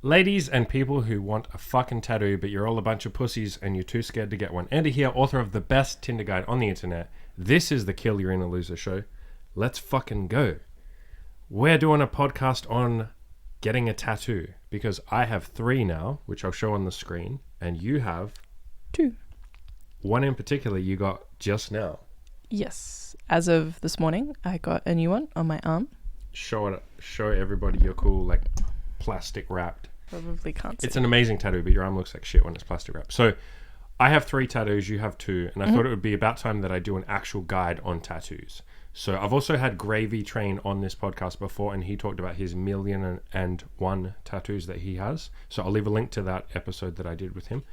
Ladies and people who want a fucking tattoo, but you're all a bunch of pussies and you're too scared to get one. Andy here, author of the best Tinder guide on the internet. This is the Kill You're in a Loser show. Let's fucking go. We're doing a podcast on getting a tattoo because I have 3 now, which I'll show on the screen, and you have 2. One in particular you got just now. Yes. As of this morning, I got a new one on my arm. Show everybody your cool, like, plastic wrapped. Probably can't see. It's an amazing tattoo, but your arm looks like shit when it's plastic wrapped. So I have 3 tattoos, you have 2, and I thought it would be about time that I do an actual guide on tattoos. So I've also had Gravy Train on this podcast before, and he talked about his 1,000,001 tattoos that he has. So I'll leave a link to that episode that I did with him.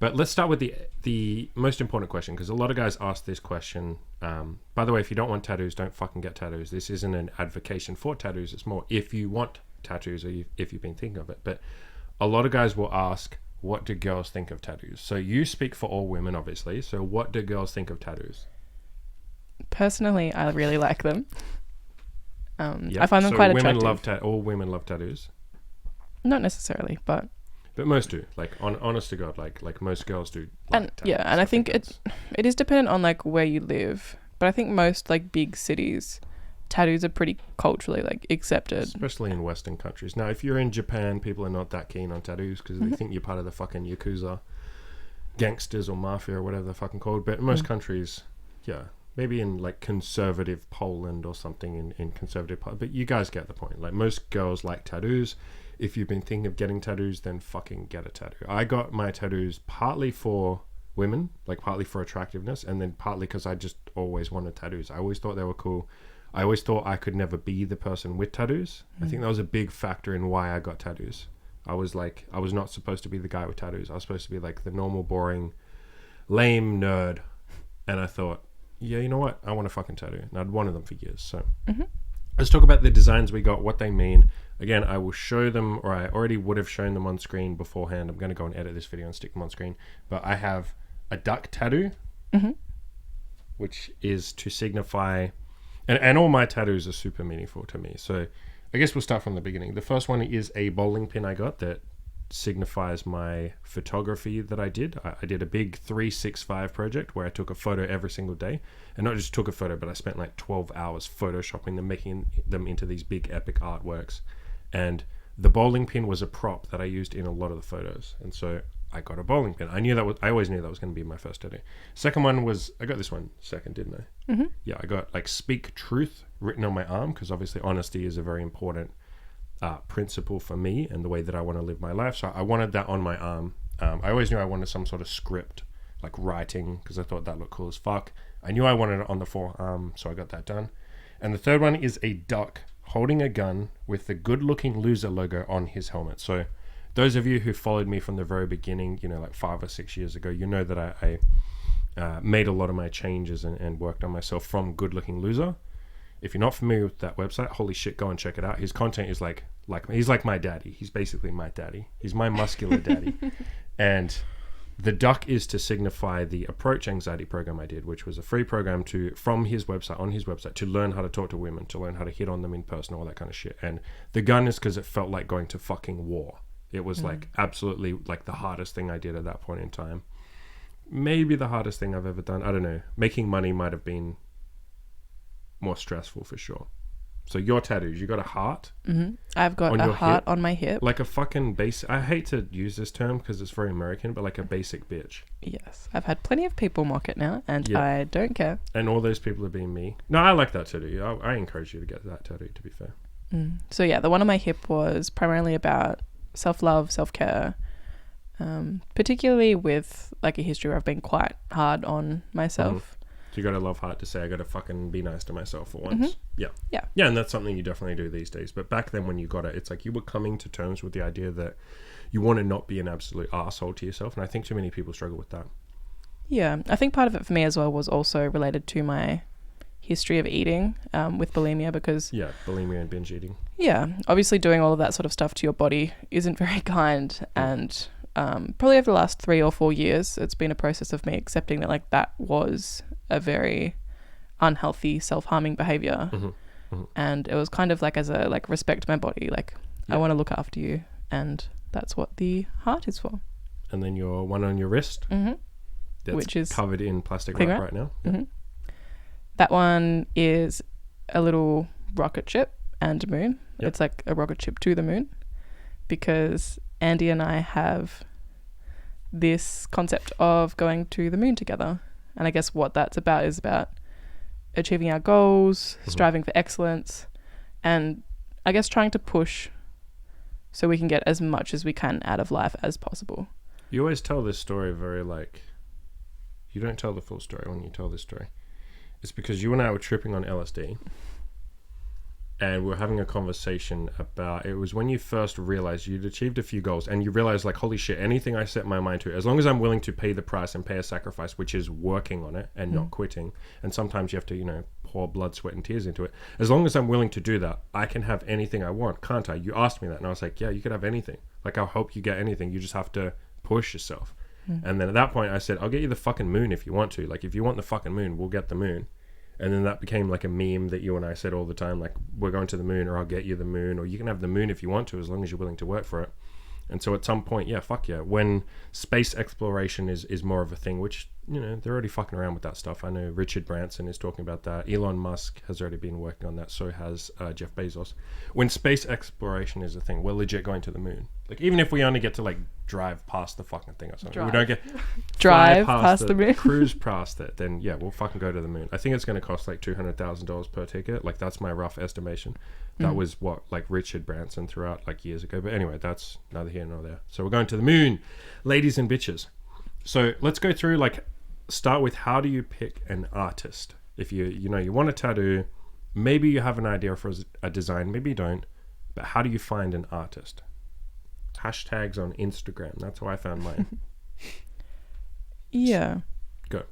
But let's start with the most important question, because a lot of guys ask this question. By the way, if you don't want tattoos, don't fucking get tattoos. This isn't an advocation for tattoos. It's more if you want tattoos or if you've been thinking of it. But a lot of guys will ask, what do girls think of tattoos? So you speak for all women, obviously. So what do girls think of tattoos? Personally, I really like them. Yep. I find them quite attractive. All women love tattoos. Not necessarily, but most do. Like, honest to God, like most girls do. And yeah, and I think it is dependent on like where you live. But I think most like big cities, tattoos are pretty culturally like accepted, especially in Western countries. Now, if you're in Japan, people are not that keen on tattoos because they think you're part of the fucking yakuza, gangsters or mafia or whatever they're fucking called. But in most countries, yeah, maybe in like conservative Poland or something in conservative. But you guys get the point. Like most girls like tattoos. If you've been thinking of getting tattoos, then fucking get a tattoo. I got my tattoos partly for women, like partly for attractiveness, and then partly because I just always wanted tattoos. I always thought they were cool. I always thought I could never be the person with tattoos. I think that was a big factor in why I got tattoos. I was not supposed to be the guy with tattoos. I was supposed to be like the normal, boring, lame nerd. And I thought, yeah, you know what? I want a fucking tattoo. And I'd wanted them for years. So let's talk about the designs we got, what they mean. Again, I will show them, or I already would have shown them on screen beforehand. I'm going to go and edit this video and stick them on screen. But I have a duck tattoo, which is to signify... And all my tattoos are super meaningful to me. So I guess we'll start from the beginning. The first one is a bowling pin I got that signifies my photography that I did. I did a big 365 project where I took a photo every single day. And not just took a photo, but I spent like 12 hours photoshopping them, making them into these big epic artworks. And the bowling pin was a prop that I used in a lot of the photos. And so I got a bowling pin. I always knew that was going to be my first tattoo. Second one was, I got this one second, didn't I? Yeah, I got like speak truth written on my arm, because obviously honesty is a very important principle for me and the way that I want to live my life. So I wanted that on my arm. I always knew I wanted some sort of script, like writing, because I thought that looked cool as fuck. I knew I wanted it on the forearm, so I got that done. And the third one is a duck holding a gun with the good-looking loser logo on his helmet. So those of you who followed me from the very beginning, like 5 or 6 years ago, you know that I made a lot of my changes and worked on myself from Good Looking Loser. If you're not familiar with that website, holy shit, go and check it out. His content is like he's like my daddy. He's basically my daddy. He's my muscular daddy. And the duck is to signify the approach anxiety program I did, which was a free program on his website to learn how to talk to women, to learn how to hit on them in person, all that kind of shit. And the gun is because it felt like going to fucking war. It was like absolutely like the hardest thing I did at that point in time. Maybe the hardest thing I've ever done. I don't know. Making money might have been more stressful for sure. So your tattoos, you got a heart. I've got a heart on my hip. Like a fucking basic... I hate to use this term because it's very American, but like a basic bitch. Yes. I've had plenty of people mock it now, and I don't care. And all those people are being me. No, I like that tattoo. I encourage you to get that tattoo, to be fair. So yeah, the one on my hip was primarily about self-love, self-care, particularly with like a history where I've been quite hard on myself. So you got a love heart to say, I got to fucking be nice to myself for once. Yeah, and that's something you definitely do these days. But back then when you got it, it's like you were coming to terms with the idea that you want to not be an absolute arsehole to yourself. And I think too many people struggle with that. Yeah, I think part of it for me as well was also related to my history of eating with bulimia, because bulimia and binge eating. Yeah, obviously doing all of that sort of stuff to your body isn't very kind, and probably over the last 3 or 4 years it's been a process of me accepting that like that was a very unhealthy self-harming behavior. And it was kind of like as a like respect my body, like I want to look after you, and that's what the heart is for. And then your one on your wrist, that's Which is covered in plastic cling wrap wrap. right now. Yeah. That one is a little rocket ship and a moon. Yep. It's like a rocket ship to the moon, because Andy and I have this concept of going to the moon together. And I guess what that's about is about achieving our goals, striving for excellence, and I guess trying to push so we can get as much as we can out of life as possible. You always tell this story very like, you don't tell the full story when you tell this story. It's because you and I were tripping on LSD and we were having a conversation about, it was when you first realized you'd achieved a few goals and you realized like, holy shit, anything I set my mind to, as long as I'm willing to pay the price and pay a sacrifice, which is working on it and not quitting. And sometimes you have to, you know, pour blood, sweat and tears into it. As long as I'm willing to do that, I can have anything I want, can't I? You asked me that and I was like, yeah, you could have anything. Like, I'll help you get anything. You just have to push yourself. And then at that point I said, I'll get you the fucking moon if you want to. Like, if you want the fucking moon, we'll get the moon. And then that became like a meme that you and I said all the time, like, we're going to the moon, or I'll get you the moon, or you can have the moon if you want to, as long as you're willing to work for it. And so at some point, yeah, fuck yeah, when space exploration is more of a thing, which, you know, they're already fucking around with that stuff. I know Richard Branson is talking about that. Elon Musk has already been working on that. So has Jeff Bezos. When space exploration is a thing, we're legit going to the moon. Like, even if we only get to like drive past the fucking thing or something, we don't get drive past the moon, cruise past it, then yeah, we'll fucking go to the moon. I think it's going to cost like $200,000 per ticket. Like, that's my rough estimation. That was what like Richard Branson threw out like years ago. But anyway, that's neither here nor there. So we're going to the moon, ladies and bitches. So let's go through, like, start with, how do you pick an artist? If you know you want a tattoo, maybe you have an idea for a design, maybe you don't, but how do you find an artist? Hashtags on Instagram. That's how I found mine. Yeah. Go.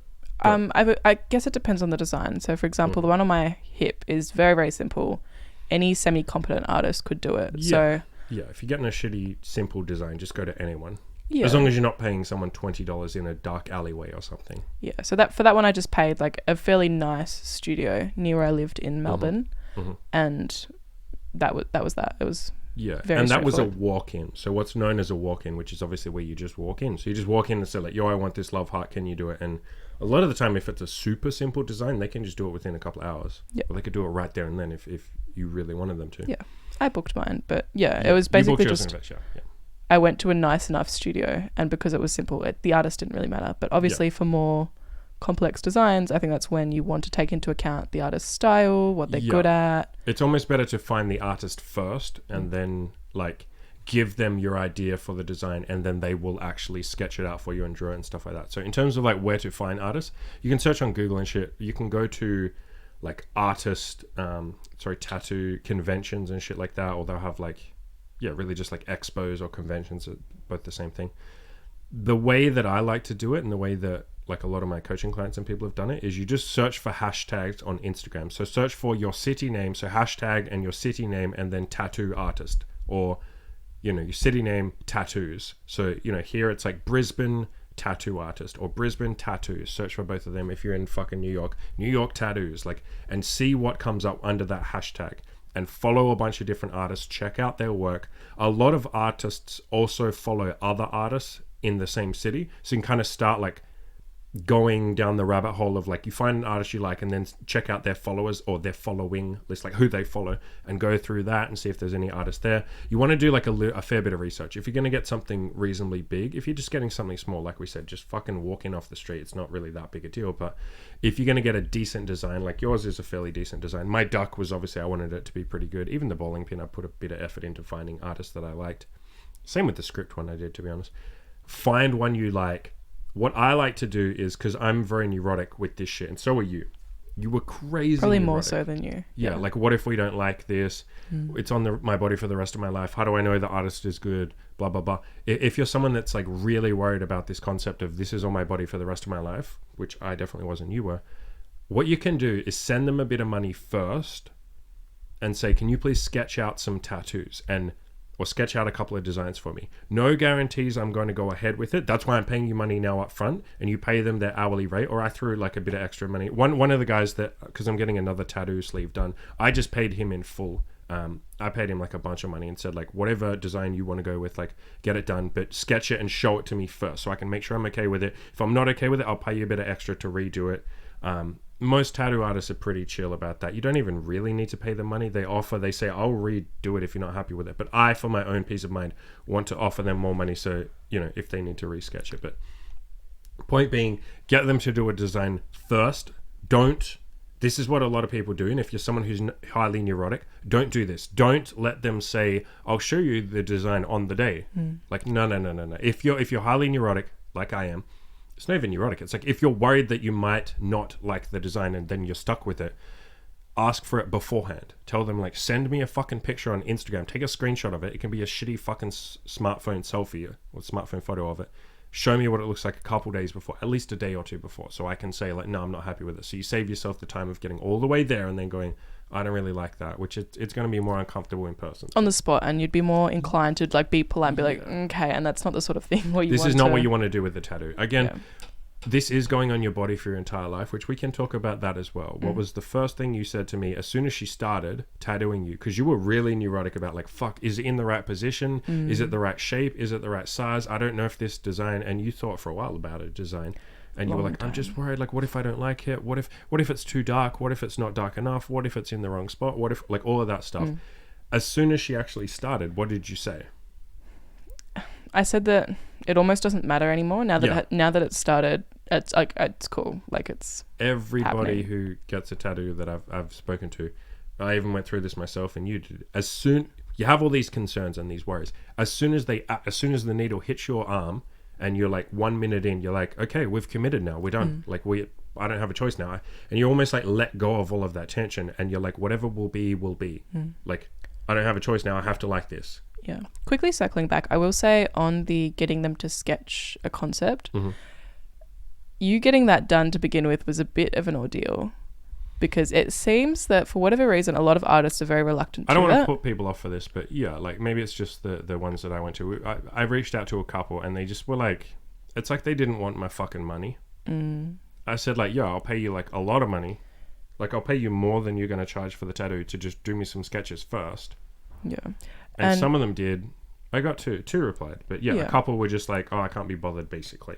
I guess it depends on the design. So for example, the one on my hip is very, very simple. Any semi-competent artist could do it. Yeah. So yeah, if you're getting a shitty, simple design, just go to anyone. yeah. As long as you're not paying someone $20 in a dark alleyway or something. Yeah. So for that one, I just paid like a fairly nice studio near where I lived in Melbourne, and that was that. It was very and that was a straightforward. walk-in. So what's known as a walk-in, which is obviously where you just walk in. So you just walk in and say like, yo, I want this love heart. Can you do it? And a lot of the time, if it's a super simple design, they can just do it within a couple of hours. Yeah. Or they could do it right there and then if you really wanted them to. Yeah. I booked mine, but it was basically just, Yeah. I went to a nice enough studio, and because it was simple, the artist didn't really matter. But obviously for more complex designs, I think that's when you want to take into account the artist's style, what they're good at. It's almost better to find the artist first and then like give them your idea for the design, and then they will actually sketch it out for you and draw it and stuff like that. So in terms of like where to find artists, you can search on Google and shit. You can go to like tattoo conventions and shit like that, or they'll have like, really just like expos or conventions, are both the same thing. The way that I like to do it, and the way that like a lot of my coaching clients and people have done it, is you just search for hashtags on Instagram. So search for your city name, so hashtag and your city name, and then tattoo artist, or your city name, tattoos. So here it's like Brisbane tattoo artist or Brisbane tattoos. Search for both of them. If you're in fucking New York tattoos, like, and see what comes up under that hashtag, and follow a bunch of different artists. Check out their work. A lot of artists also follow other artists in the same city, so you can kind of start like going down the rabbit hole of like, you find an artist you like and then check out their followers or their following list, like who they follow, and go through that and see if there's any artists there. You want to do like a fair bit of research. If you're going to get something reasonably big, if you're just getting something small, like we said, just fucking walking off the street, it's not really that big a deal. But if you're going to get a decent design, like yours is a fairly decent design. My duck was obviously, I wanted it to be pretty good. Even the bowling pin, I put a bit of effort into finding artists that I liked. Same with the script one I did, to be honest. Find one you like. What I like to do is, because I'm very neurotic with this shit, and so are you. You were crazy Probably neurotic. more so than you. Yeah, like what if we don't like this? It's on my body for the rest of my life. How do I know the artist is good? Blah, blah, blah. If you're someone that's like really worried about this concept of this is on my body for the rest of my life, which I definitely was and you were, what you can do is send them a bit of money first and say, can you please sketch out some tattoos or sketch out a couple of designs for me. No guarantees I'm going to go ahead with it. That's why I'm paying you money now up front, and you pay them their hourly rate, or I threw like a bit of extra money. One of the guys that, because I'm getting another tattoo sleeve done, I just paid him in full I paid him like a bunch of money and said like, whatever design you want to go with, like get it done, but sketch it and show it to me first so I can make sure I'm okay with it. If I'm not okay with it, I'll pay you a bit of extra to redo it. Most tattoo artists are pretty chill about that. You don't even really need to pay them money. They say, I'll redo it if you're not happy with it. But I, for my own peace of mind, want to offer them more money. So, if they need to resketch it. But point being, get them to do a design first. This is what a lot of people do. And if you're someone who's highly neurotic, don't do this. Don't let them say, I'll show you the design on the day. Like, no. If you're highly neurotic, like I am, it's not even neurotic. It's like if you're worried that you might not like the design and then you're stuck with it, ask for it beforehand. Tell them like, send me a fucking picture on Instagram. Take a screenshot of it. It can be a shitty fucking smartphone selfie or smartphone photo of it. Show me what it looks like a couple days before, at least a day or two before, so I can say like, no, I'm not happy with it. So you save yourself the time of getting all the way there and then going, I don't really like that, which it's going to be more uncomfortable in person. On the spot, and you'd be more inclined to like be polite and be like, okay, and that's not the sort of thing where this is not what you want to do with the tattoo. Again, this is going on your body for your entire life, which we can talk about that as well. What was the first thing you said to me as soon as she started tattooing you? Because you were really neurotic about like, fuck, is it in the right position? Is it the right shape? Is it the right size? I don't know if this design, and you thought for a while about it, design. And you were like, I'm just worried, like, what if I don't like it? What if it's too dark? What if it's not dark enough? What if it's in the wrong spot? What if, like, all of that stuff. As soon as she actually started, what did you say? I said that it almost doesn't matter anymore now that it's started. It's like, it's cool. Like, it's everybody happening. Who gets a tattoo that I've spoken to, I even went through this myself, and you did. As soon you have all these concerns and these worries, as soon as the needle hits your arm, and you're like 1 minute in, you're like, okay, we've committed now. We're done. Like I don't have a choice now. And you almost like let go of all of that tension, and you're like, whatever will be, will be. Like, I don't have a choice now. I have to like this. Yeah. Quickly circling back, I will say on the getting them to sketch a concept, you getting that done to begin with was a bit of an ordeal. Because it seems that for whatever reason, a lot of artists are very reluctant to do that. I don't want to put people off for this, but yeah, like maybe it's just the ones that I went to. I reached out to a couple and they just were like, it's like they didn't want my fucking money. I said like, yeah, I'll pay you like a lot of money. Like I'll pay you more than you're going to charge for the tattoo to just do me some sketches first. Yeah. And some of them did. I got two replied, but yeah, a couple were just like, oh, I can't be bothered basically.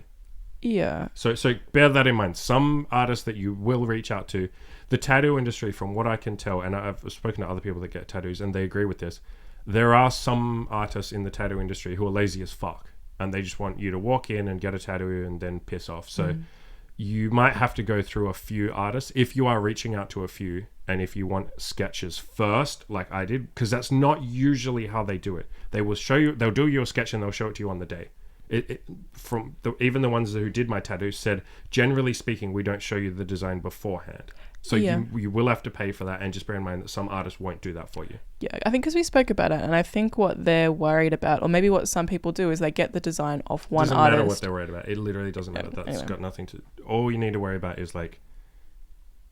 Yeah. So bear that in mind. Some artists that you will reach out to, the tattoo industry, from what I can tell, and I've spoken to other people that get tattoos and they agree with this, there are some artists in the tattoo industry who are lazy as fuck and they just want you to walk in and get a tattoo and then piss off. So you might have to go through a few artists if you are reaching out to a few, and if you want sketches first, like I did, because that's not usually how they do it. They will show you, they'll do your sketch and they'll show it to you on the day. Even the ones who did my tattoos said, generally speaking, we don't show you the design beforehand. So you will have to pay for that, and just bear in mind that some artists won't do that for you. Yeah, I think because we spoke about it, and I think what they're worried about, or maybe what some people do, is they get the design off one artist. Doesn't matter what they're worried about. It literally doesn't matter. That's got nothing to... All you need to worry about is like,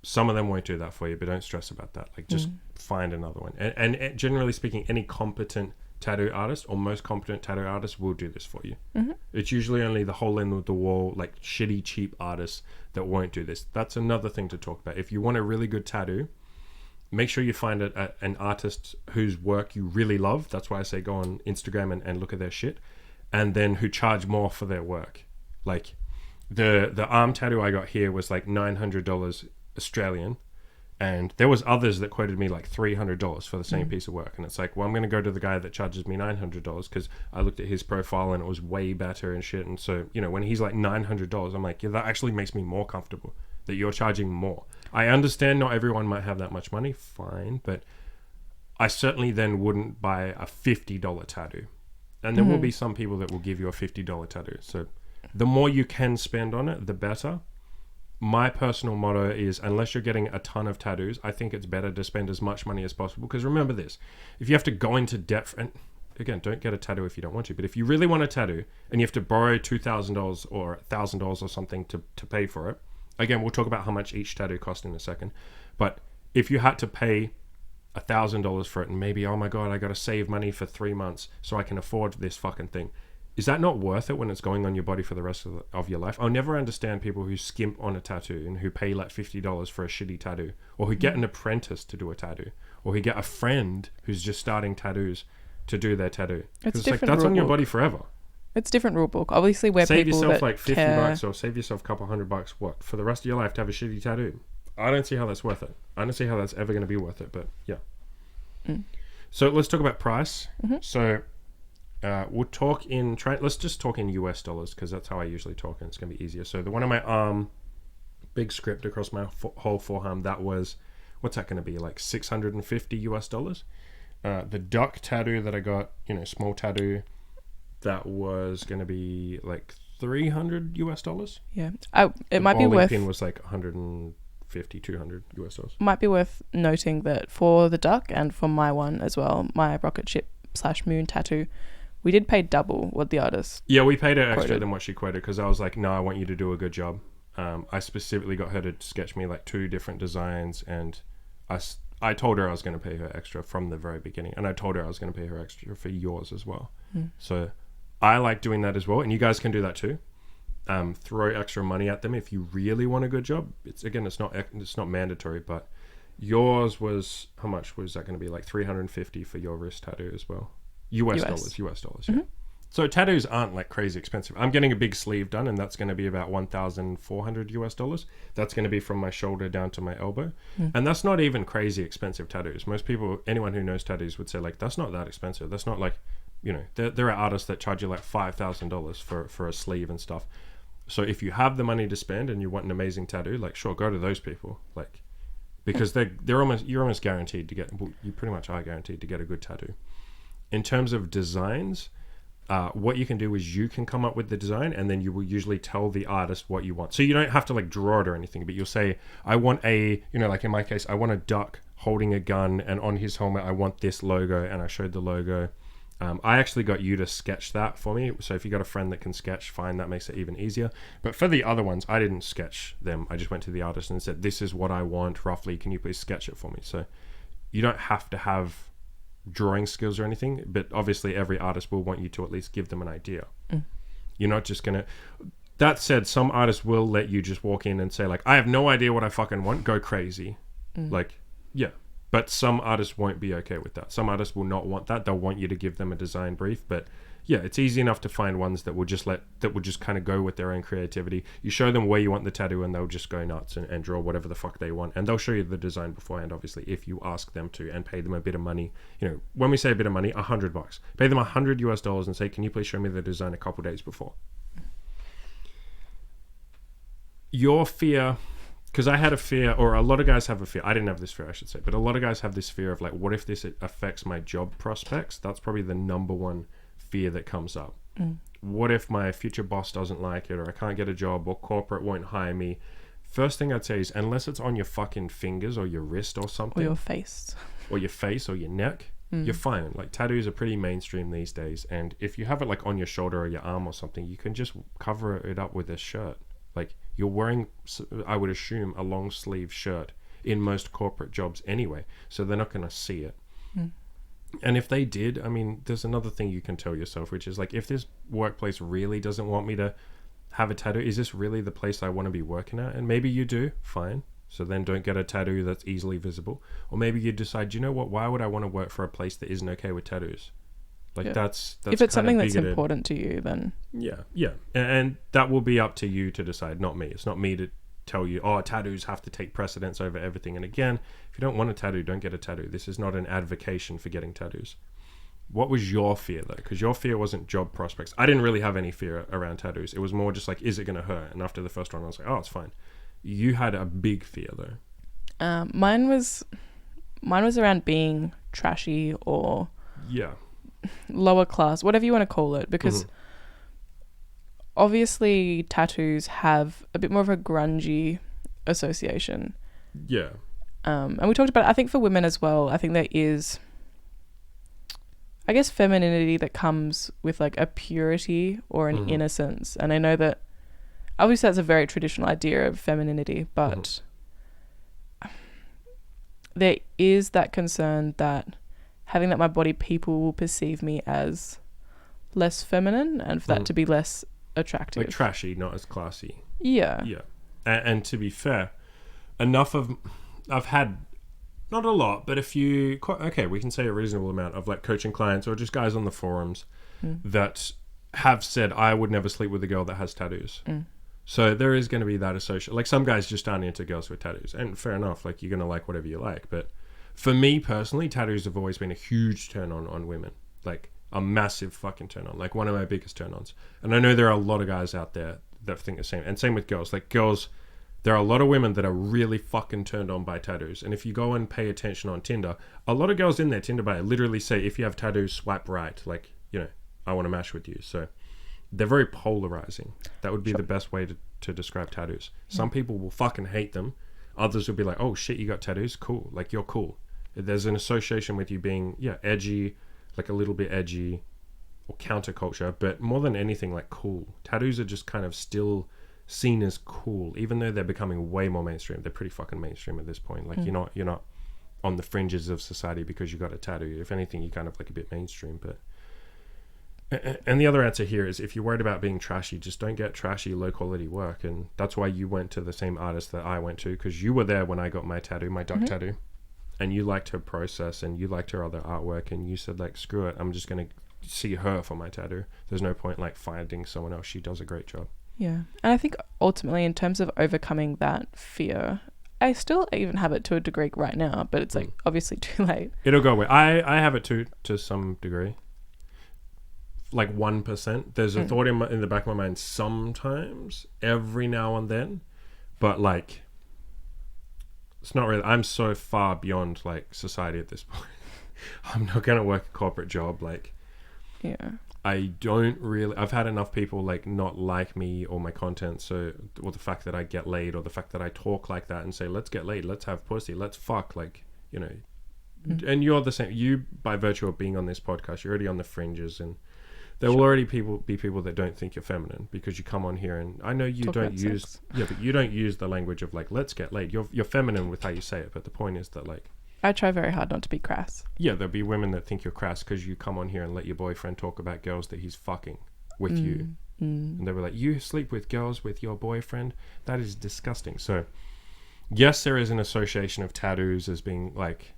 some of them won't do that for you, but don't stress about that. Like just find another one. And generally speaking, any competent tattoo artist or most competent tattoo artists will do this for you. It's usually only the hole in the wall, like shitty cheap artists that won't do this. That's another thing to talk about. If you want a really good tattoo, make sure you find an artist whose work you really love. That's why I say go on Instagram and look at their shit, and then who charge more for their work. Like the arm tattoo I got here was like $900 Australian. And there was others that quoted me like $300 for the same piece of work. And it's like, well, I'm going to go to the guy that charges me $900 because I looked at his profile and it was way better and shit. And so, when he's like $900, I'm like, yeah, that actually makes me more comfortable that you're charging more. I understand not everyone might have that much money, fine. But I certainly then wouldn't buy a $50 tattoo. And there will be some people that will give you a $50 tattoo. So the more you can spend on it, the better. My personal motto is, unless you're getting a ton of tattoos, I think it's better to spend as much money as possible. Because remember this, if you have to go into debt, and again, don't get a tattoo if you don't want to, but if you really want a tattoo and you have to borrow $2,000 or $1,000 or something to pay for it, again, we'll talk about how much each tattoo cost in a second. But if you had to pay $1,000 for it and maybe, oh my God, I got to save money for 3 months so I can afford this fucking thing. Is that not worth it when it's going on your body for the rest of your life? I'll never understand people who skimp on a tattoo and who pay like $50 for a shitty tattoo, or who get an apprentice to do a tattoo, or he get a friend who's just starting tattoos to do their tattoo. It's It's like, different that's on your rule book. body forever. It's different rule book. Obviously, we're Save people yourself that like 50 care. bucks or save yourself a couple $100. What? For the rest of your life to have a shitty tattoo? I don't see how that's worth it. I don't see how that's ever going to be worth it, but yeah. So let's talk about price. So we'll talk let's just talk in US dollars, because that's how I usually talk and it's going to be easier. So the one on my arm, big script across my whole forearm, that was, what's that going to be, like $650 US dollars. The duck tattoo that I got, small tattoo, that was going to be like $300 US dollars. Yeah. It might be bowling worth... pin was like 150, 200 US dollars. Might be worth noting that for the duck and for my one as well, my rocket ship / moon tattoo, we did pay double what the artist... Yeah, we paid her extra quoted. than what she quoted, because I was like, no, I want you to do a good job. I specifically got her to sketch me like 2 different designs, and I told her I was going to pay her extra from the very beginning, and I told her I was going to pay her extra for yours as well. So I like doing that as well, and you guys can do that too. Throw extra money at them if you really want a good job. It's not mandatory, but yours was, how much was that going to be? Like $350 for your wrist tattoo as well. US dollars, yeah. So tattoos aren't like crazy expensive. I'm getting a big sleeve done, and that's going to be about $1,400 US dollars. That's going to be from my shoulder down to my elbow. And that's not even crazy expensive tattoos. Most people, anyone who knows tattoos would say like, that's not that expensive. That's not like, there are artists that charge you like $5,000 for a sleeve and stuff. So if you have the money to spend and you want an amazing tattoo, like, sure, go to those people, like, because you're almost guaranteed to get, you pretty much are guaranteed to get a good tattoo. In terms of designs, what you can do is you can come up with the design, and then you will usually tell the artist what you want. So you don't have to like draw it or anything, but you'll say, I want like in my case, I want a duck holding a gun, and on his helmet I want this logo, and I showed the logo. I actually got you to sketch that for me. So if you got a friend that can sketch, fine, that makes it even easier. But for the other ones, I didn't sketch them. I just went to the artist and said, this is what I want roughly. Can you please sketch it for me? So you don't have to have drawing skills or anything, but obviously every artist will want you to at least give them an idea. You're not just gonna... That said, some artists will let you just walk in and say like, I have no idea what I fucking want, go crazy. Like, yeah. But some artists won't be okay with that. Some artists will not want that. They'll want you to give them a design brief. But yeah, it's easy enough to find ones that will just kind of go with their own creativity. You show them where you want the tattoo, and they'll just go nuts and draw whatever the fuck they want. And they'll show you the design beforehand, obviously, if you ask them to, and pay them a bit of money. When we say a bit of money, $100. Pay them $100 US dollars and say, can you please show me the design a couple days before? Your fear... Because I had a fear, or a lot of guys have a fear. I didn't have this fear, I should say. But a lot of guys have this fear of like, what if this affects my job prospects? That's probably the number one fear that comes up. What if my future boss doesn't like it, or I can't get a job, or corporate won't hire me? First thing I'd say is, unless it's on your fucking fingers or your wrist or something. Or your face. Or your face or your neck, you're fine. Like, tattoos are pretty mainstream these days. And if you have it like on your shoulder or your arm or something, you can just cover it up with a shirt. Like, you're wearing, I would assume, a long sleeve shirt in most corporate jobs anyway, so they're not going to see it. And if they did, I mean, there's another thing you can tell yourself, which is like, if this workplace really doesn't want me to have a tattoo, is this really the place I want to be working at? And maybe you do, fine. So then don't get a tattoo that's easily visible. Or maybe you decide, you know what, why would I want to work for a place that isn't okay with tattoos? Like, that's if it's something that's bigoted. important to you, then yeah, and that will be up to you to decide, not me. It's not me to tell you, oh, tattoos have to take precedence over everything. And again, if you don't want a tattoo, don't get a tattoo. This is not an advocation for getting tattoos. What was your fear though? Because your fear wasn't job prospects. I didn't really have any fear around tattoos. It was more just like, is it going to hurt? And after the first one, I was like, oh, it's fine. You had a big fear though. Mine was around being trashy or lower class, whatever you want to call it, because obviously tattoos have a bit more of a grungy association. Yeah. And we talked about it, I think for women as well, I think there is, I guess, femininity that comes with like a purity or an innocence. And I know that obviously that's a very traditional idea of femininity, but there is that concern that having that my body, people will perceive me as less feminine, and for that to be less attractive. Like trashy, not as classy. Yeah. Yeah. And to be fair, I've had not a lot, but okay, we can say a reasonable amount of like coaching clients or just guys on the forums that have said, I would never sleep with a girl that has tattoos. So there is going to be that association. Like some guys just aren't into girls with tattoos, and fair enough. Like you're going to like whatever you like. But for me personally, tattoos have always been a huge turn on women. Like a massive fucking turn on. Like one of my biggest turn ons. And I know there are a lot of guys out there that think the same. And same with girls. Like girls, there are a lot of women that are really fucking turned on by tattoos. And if you go and pay attention on Tinder, a lot of girls in their Tinder bio literally say, if you have tattoos, swipe right. Like, you know, I want to match with you. So they're very polarizing. That would be the best way to describe tattoos. Some people will fucking hate them. Others will be like, oh shit, you got tattoos? Cool. Like you're cool. There's an association with you being, edgy, like a little bit edgy or counterculture, but more than anything, like cool. Tattoos are just kind of still seen as cool, even though they're becoming way more mainstream. They're pretty fucking mainstream at this point. Like you're not on the fringes of society because you got a tattoo. If anything, you're kind of like a bit mainstream. But and the other answer here is, if you're worried about being trashy, just don't get trashy low quality work. And that's why you went to the same artist that I went to, because you were there when I got my tattoo, my duck tattoo, and you liked her process and you liked her other artwork, and you said like, screw it, I'm just gonna see her for my tattoo. There's no point like finding someone else. She does a great job. Yeah. And I think ultimately, in terms of overcoming that fear, I still even have it to a degree right now, but it's like obviously too late. It'll go away. I have it too, to some degree. Like 1%. There's a thought in the back of my mind sometimes, every now and then, but like it's not really. I'm so far beyond like society at this point. I'm not gonna work a corporate job. Like, I don't really. I've had enough people like not like me or my content. So, or the fact that I get laid, or the fact that I talk like that and say, let's get laid, let's have pussy, let's fuck. Like, you know, and you're the same. You, by virtue of being on this podcast, you're already on the fringes, and there will already be people that don't think you're feminine because you come on here, and I know you don't use but you don't use the language of like, let's get laid. You're feminine with how you say it, but the point is that like, I try very hard not to be crass. Yeah, there'll be women that think you're crass because you come on here and let your boyfriend talk about girls that he's fucking with you, and they were like, you sleep with girls with your boyfriend? That is disgusting. So yes, there is an association of tattoos as being like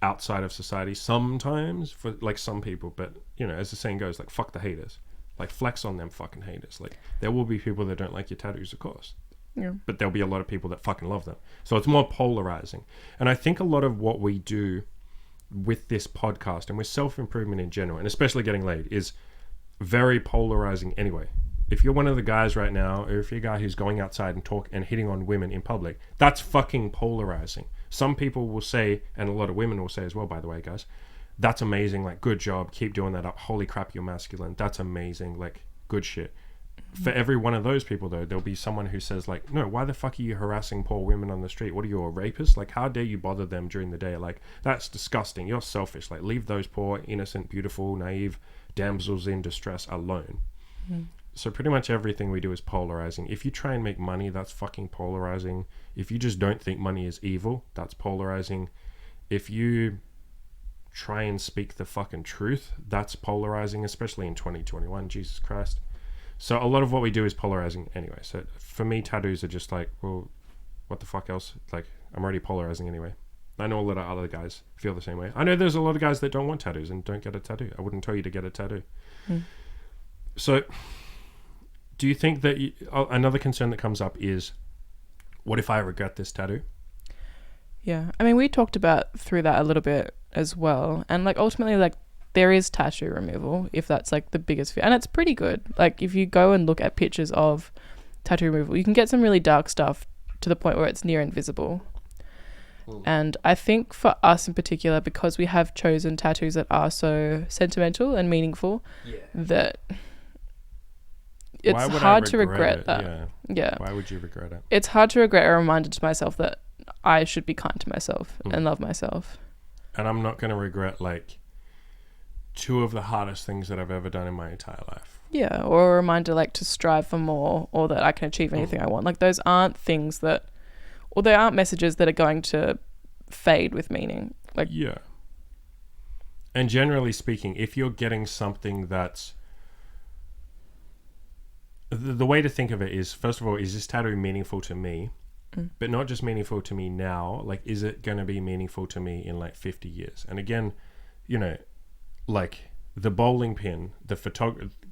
outside of society sometimes for like some people, but you know, as the saying goes, like, fuck the haters. Like, flex on them fucking haters. Like, there will be people that don't like your tattoos, of course, but there'll be a lot of people that fucking love them. So it's more polarizing. And I think a lot of what we do with this podcast and with self-improvement in general, and especially getting laid, is very polarizing anyway. If you're one of the guys right now, or if you're a guy who's going outside and talk and hitting on women in public, that's fucking polarizing. Some people will say, and a lot of women will say as well, by the way, guys, that's amazing, like, good job, keep doing that up, holy crap, you're masculine, that's amazing, like, good shit. For every one of those people, though, there'll be someone who says, like, no, why the fuck are you harassing poor women on the street? What are you, a rapist? Like, how dare you bother them during the day? Like, that's disgusting, you're selfish. Like, leave those poor, innocent, beautiful, naive damsels in distress alone. So pretty much everything we do is polarizing. If you try and make money, that's fucking polarizing. If you just don't think money is evil, that's polarizing. If you try and speak the fucking truth, that's polarizing, especially in 2021. Jesus Christ. So a lot of what we do is polarizing anyway. So for me, tattoos are just like, well, what the fuck else? Like, I'm already polarizing anyway. I know a lot of other guys feel the same way. I know there's a lot of guys that don't want tattoos and don't get a tattoo. I wouldn't tell you to get a tattoo. So do you think that another concern that comes up is, what if I regret this tattoo? Yeah. I mean, we talked about through that a little bit as well. And like, ultimately, like, there is tattoo removal, if that's like the biggest fear. And it's pretty good. Like, if you go and look at pictures of tattoo removal, you can get some really dark stuff to the point where it's near invisible. And I think for us in particular, because we have chosen tattoos that are so sentimental and meaningful, that it's hard to regret that. Yeah. Why would you regret it? It's hard to regret a reminder to myself that I should be kind to myself and love myself. And I'm not going to regret like 2 of the hardest things that I've ever done in my entire life. Yeah, or a reminder like to strive for more, or that I can achieve anything I want. Like, those aren't things that, or they aren't messages that are going to fade with meaning. Like, yeah. And generally speaking, if you're getting something that's, the way to think of it is, first of all, is this tattoo meaningful to me? but not just meaningful to me now. Like, is it going to be meaningful to me in like 50 years? And again, you know, like the bowling pin, the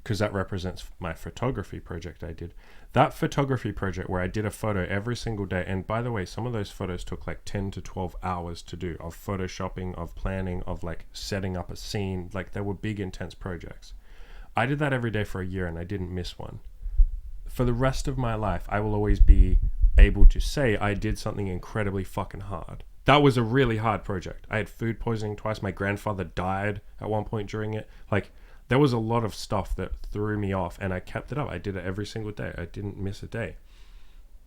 because that represents my photography project I did. That photography project where I did a photo every single day. And by the way, some of those photos took like 10 to 12 hours to do, of photoshopping, of planning, of like setting up a scene. Like, they were big, intense projects. I did that every day for a year and I didn't miss one. For the rest of my life, I will always be able to say I did something incredibly fucking hard. That was a really hard project. I had food poisoning twice. My grandfather died at one point during it. Like, there was a lot of stuff that threw me off, and I kept it up. I did it every single day. I didn't miss a day.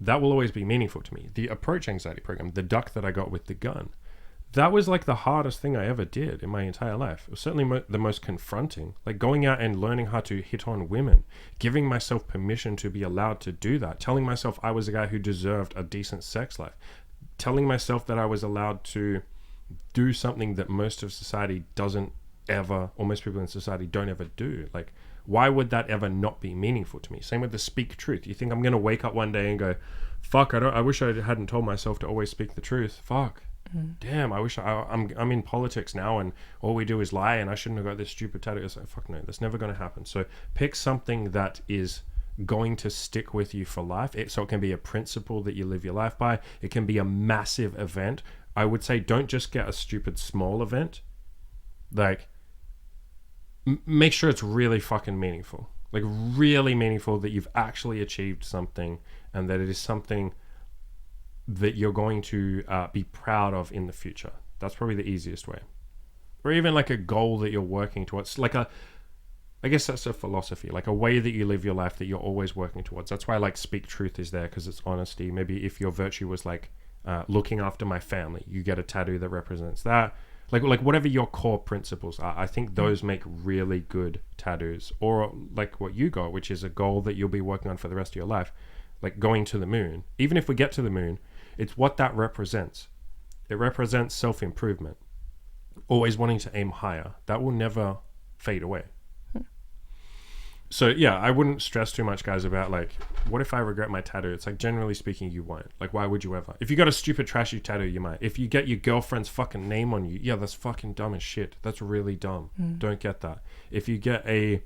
That will always be meaningful to me. The approach anxiety program, the duck that I got with the gun, that was like the hardest thing I ever did in my entire life. It was certainly the most confronting. Like, going out and learning how to hit on women, giving myself permission to be allowed to do that, telling myself I was a guy who deserved a decent sex life, telling myself that I was allowed to do something that most of society doesn't ever, or most people in society don't ever do. Like, why would that ever not be meaningful to me? Same with the speak truth. You think I'm going to wake up one day and go, fuck, I wish I hadn't told myself to always speak the truth. Fuck. Damn, I wish I'm in politics now and all we do is lie and I shouldn't have got this stupid tattoo. It's like, fuck no, that's never going to happen. So pick something that is going to stick with you for life. So it can be a principle that you live your life by. It can be a massive event. I would say don't just get a stupid small event. Like, make sure it's really fucking meaningful. Like, really meaningful, that you've actually achieved something and that it is something that you're going to be proud of in the future. That's probably the easiest way. Or even like a goal that you're working towards. Like I guess that's a philosophy, like a way that you live your life that you're always working towards. That's why like speak truth is there, because it's honesty. Maybe if your virtue was like looking after my family, you get a tattoo that represents that. Like whatever your core principles are, I think those make really good tattoos. Or like what you got, which is a goal that you'll be working on for the rest of your life, like going to the moon. Even if we get to the moon, it's what that represents. It represents self-improvement, always wanting to aim higher. That will never fade away. So yeah, I wouldn't stress too much, guys, about like, what if I regret my tattoo? It's like, generally speaking, you won't. Like, why would you ever? If you got a stupid trashy tattoo, you might. If you get your girlfriend's fucking name on you, yeah, that's fucking dumb as shit. That's really dumb. Don't get that. If you get a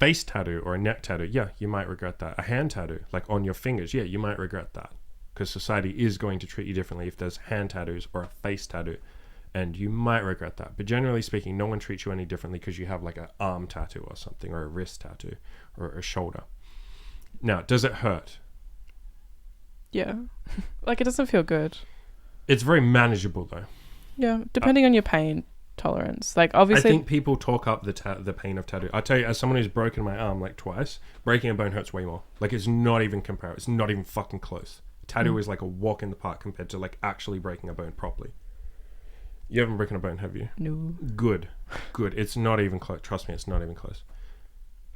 face tattoo or a neck tattoo, yeah, you might regret that. A hand tattoo, like on your fingers, yeah, you might regret that. Because society is going to treat you differently if there's hand tattoos or a face tattoo. And you might regret that. But generally speaking, no one treats you any differently because you have like an arm tattoo or something, or a wrist tattoo, or a shoulder. Now, does it hurt? Yeah. Like, it doesn't feel good. It's very manageable though. Yeah, depending on your pain tolerance. Like, obviously, I think people talk up the pain of tattoo. I tell you, as someone who's broken my arm like twice, breaking a bone hurts way more. Like, it's not even comparable. It's not even fucking close. Tattoo is like a walk in the park compared to like actually breaking a bone properly. You haven't broken a bone, have you? No. Good. It's not even close. Trust me, it's not even close.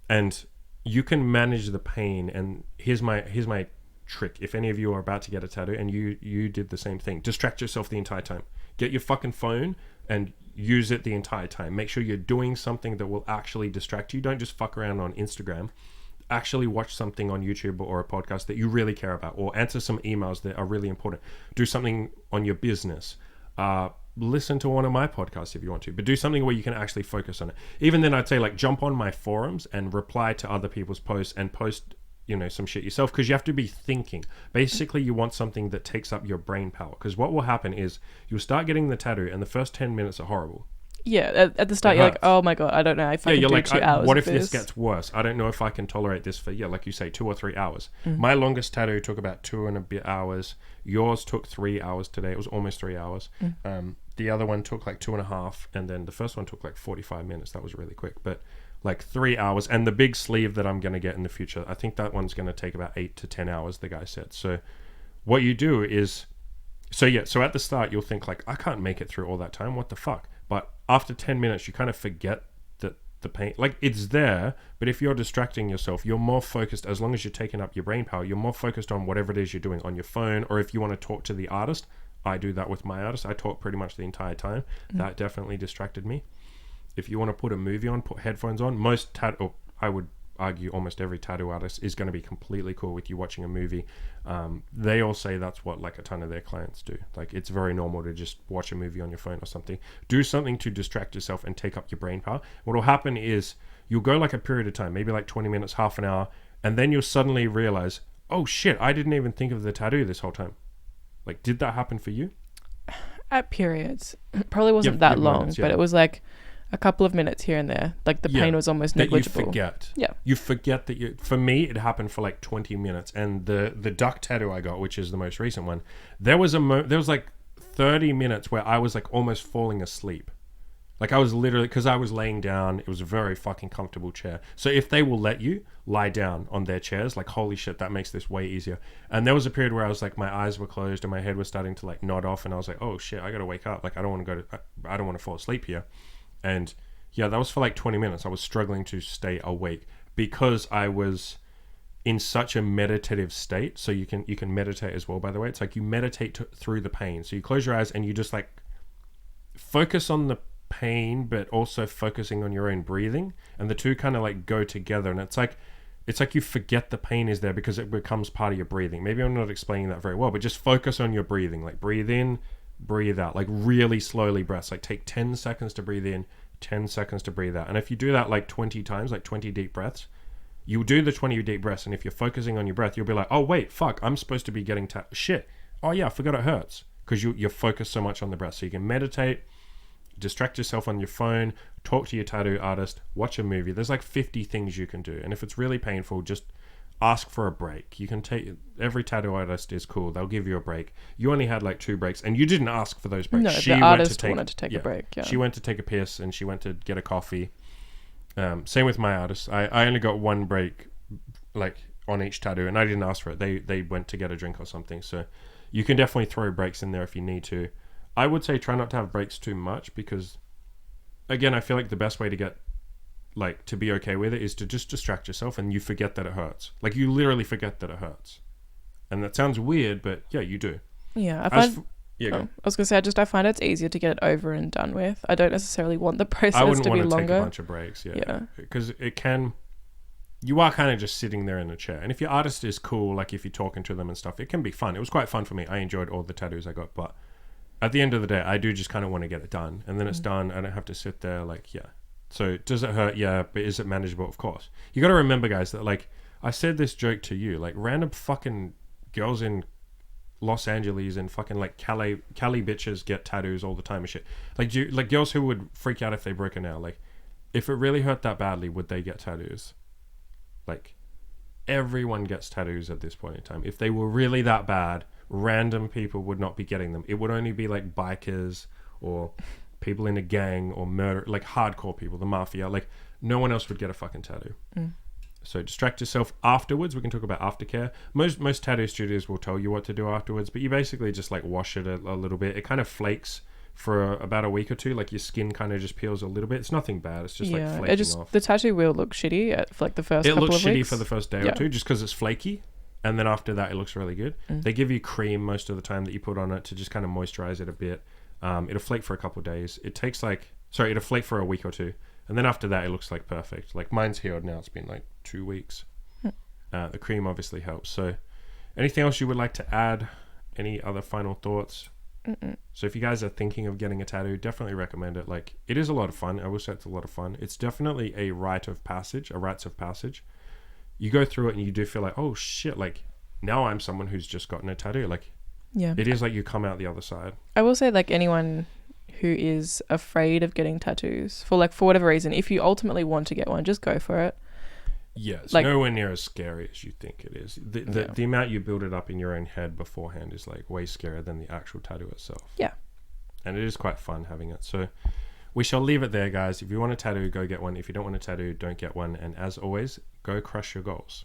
And you can manage the pain. And here's my trick. If any of you are about to get a tattoo and you did the same thing, distract yourself the entire time. Get your fucking phone and use it the entire time. Make sure you're doing something that will actually distract you. Don't just fuck around on Instagram. Actually watch something on YouTube or a podcast that you really care about, or answer some emails that are really important. Do something on your business. Listen to one of my podcasts if you want to, but do something where you can actually focus on it. Even then, I'd say like jump on my forums and reply to other people's posts and post, some shit yourself, because you have to be thinking. Basically, you want something that takes up your brain power, because what will happen is you'll start getting the tattoo and the first 10 minutes are horrible. Yeah, at the start, you're like, oh my God, I don't know if I can do 2 hours. What if this gets worse? I don't know if I can tolerate this for, like you say, 2 or 3 hours. My longest tattoo took about 2 and a bit hours. Yours took 3 hours today. It was almost 3 hours. The other one took like 2.5, and then the first one took like 45 minutes. That was really quick, but like 3 hours. And the big sleeve that I'm going to get in the future, I think that one's going to take about 8 to 10 hours, the guy said. So what you do is, so at the start, you'll think like, I can't make it through all that time. What the fuck? But after 10 minutes, you kind of forget that the pain, like it's there, but if you're distracting yourself, you're more focused. As long as you're taking up your brain power, you're more focused on whatever it is you're doing on your phone, or if you want to talk to the artist. I do that with my artist. I talk pretty much the entire time. That definitely distracted me. If you want to put a movie on, put headphones on. I would argue almost every tattoo artist is going to be completely cool with you watching a movie. They all say that's what like a ton of their clients do. Like it's very normal to just watch a movie on your phone or something. Do something to distract yourself and take up your brain power. What will happen is you'll go like a period of time, maybe like 20 minutes, half an hour, and then you'll suddenly realize, oh shit, I didn't even think of the tattoo this whole time. Like, did that happen for you? At periods. Probably wasn't that long, moments, but it was like a couple of minutes here and there. Like the pain was almost negligible. You forget. Yeah. You forget that you... For me, it happened for like 20 minutes. And the duck tattoo I got, which is the most recent one, there was like 30 minutes where I was like almost falling asleep. Like I was literally... Because I was laying down. It was a very fucking comfortable chair. So if they will let you lie down on their chairs, like holy shit, that makes this way easier. And there was a period where I was like, my eyes were closed and my head was starting to like nod off. And I was like, oh shit, I gotta wake up. Like I don't want to fall asleep here. And yeah, that was for like 20 minutes. I was struggling to stay awake because I was in such a meditative state. So you can meditate as well, by the way. It's like you meditate through the pain. So you close your eyes and you just like focus on the pain, but also focusing on your own breathing. And the two kind of like go together. And it's like you forget the pain is there because it becomes part of your breathing. Maybe I'm not explaining that very well, but just focus on your breathing. Like breathe in, breathe out, like really slowly breaths. Like take 10 seconds to breathe in, 10 seconds to breathe out. And if you do that like 20 times, like 20 deep breaths, you'll do the 20 deep breaths. And if you're focusing on your breath, you'll be like, oh wait, fuck, I'm supposed to be getting shit. Oh yeah, I forgot it hurts. Because you're focused so much on the breath. So you can meditate, distract yourself on your phone, talk to your tattoo artist, watch a movie. There's like 50 things you can do. And if it's really painful, just ask for a break. You can take... Every tattoo artist is cool. They'll give you a break. You only had like 2 breaks and you didn't ask for those breaks. No, the artist wanted to take a break. Yeah. She went to take a piss and she went to get a coffee. Same with my artist. I only got 1 break like on each tattoo and I didn't ask for it. They went to get a drink or something. So you can definitely throw breaks in there if you need to. I would say try not to have breaks too much because, again, I feel like the best way to get, like, to be okay with it is to just distract yourself and you forget that it hurts. Like, you literally forget that it hurts. And that sounds weird, but yeah, you do. Yeah, I was going to say, I find it's easier to get it over and done with. I don't necessarily want the process to be longer. I wouldn't want to take a bunch of breaks, yeah. Because it can... You are kind of just sitting there in a chair. And if your artist is cool, like if you're talking to them and stuff, it can be fun. It was quite fun for me. I enjoyed all the tattoos I got, but... At the end of the day, I do just kind of want to get it done. And then it's done. I don't have to sit there like, yeah. So does it hurt? Yeah. But is it manageable? Of course. You got to remember, guys, that like I said this joke to you, like random fucking girls in Los Angeles and fucking like Cali bitches get tattoos all the time and shit. Like girls who would freak out if they broke a nail. Like if it really hurt that badly, would they get tattoos? Like everyone gets tattoos at this point in time. If they were really that bad, random people would not be getting them. It would only be like bikers or people in a gang or murder, like hardcore people, the mafia. Like no one else would get a fucking tattoo. So distract yourself. Afterwards, we can talk about aftercare. Most tattoo studios will tell you what to do afterwards, but you basically just like wash it a little bit. It kind of flakes for about a week or two. Like your skin kind of just peels a little bit. It's nothing bad. It's just like flaking off. The tattoo will look shitty for like the first couple of weeks. It looks shitty for the first day or two just because it's flaky. And then after that, it looks really good. They give you cream most of the time that you put on it to just kind of moisturize it a bit. It'll flake for a couple of days. It'll flake for a week or two. And then after that, it looks like perfect. Like mine's healed now. It's been like 2 weeks. The cream obviously helps. So anything else you would like to add? Any other final thoughts? So if you guys are thinking of getting a tattoo, definitely recommend it. Like it is a lot of fun. I will say it's a lot of fun. It's definitely a rites of passage. You go through it and you do feel like, oh shit, like now I'm someone who's just gotten a tattoo. Like it is like you come out the other side. I will say like anyone who is afraid of getting tattoos for whatever reason, if you ultimately want to get one, just go for it. Yeah, it's nowhere near as scary as you think it is. The amount you build it up in your own head beforehand is like way scarier than the actual tattoo itself. Yeah. And it is quite fun having it. So we shall leave it there, guys. If you want a tattoo, go get one. If you don't want a tattoo, don't get one. And as always, go crush your goals.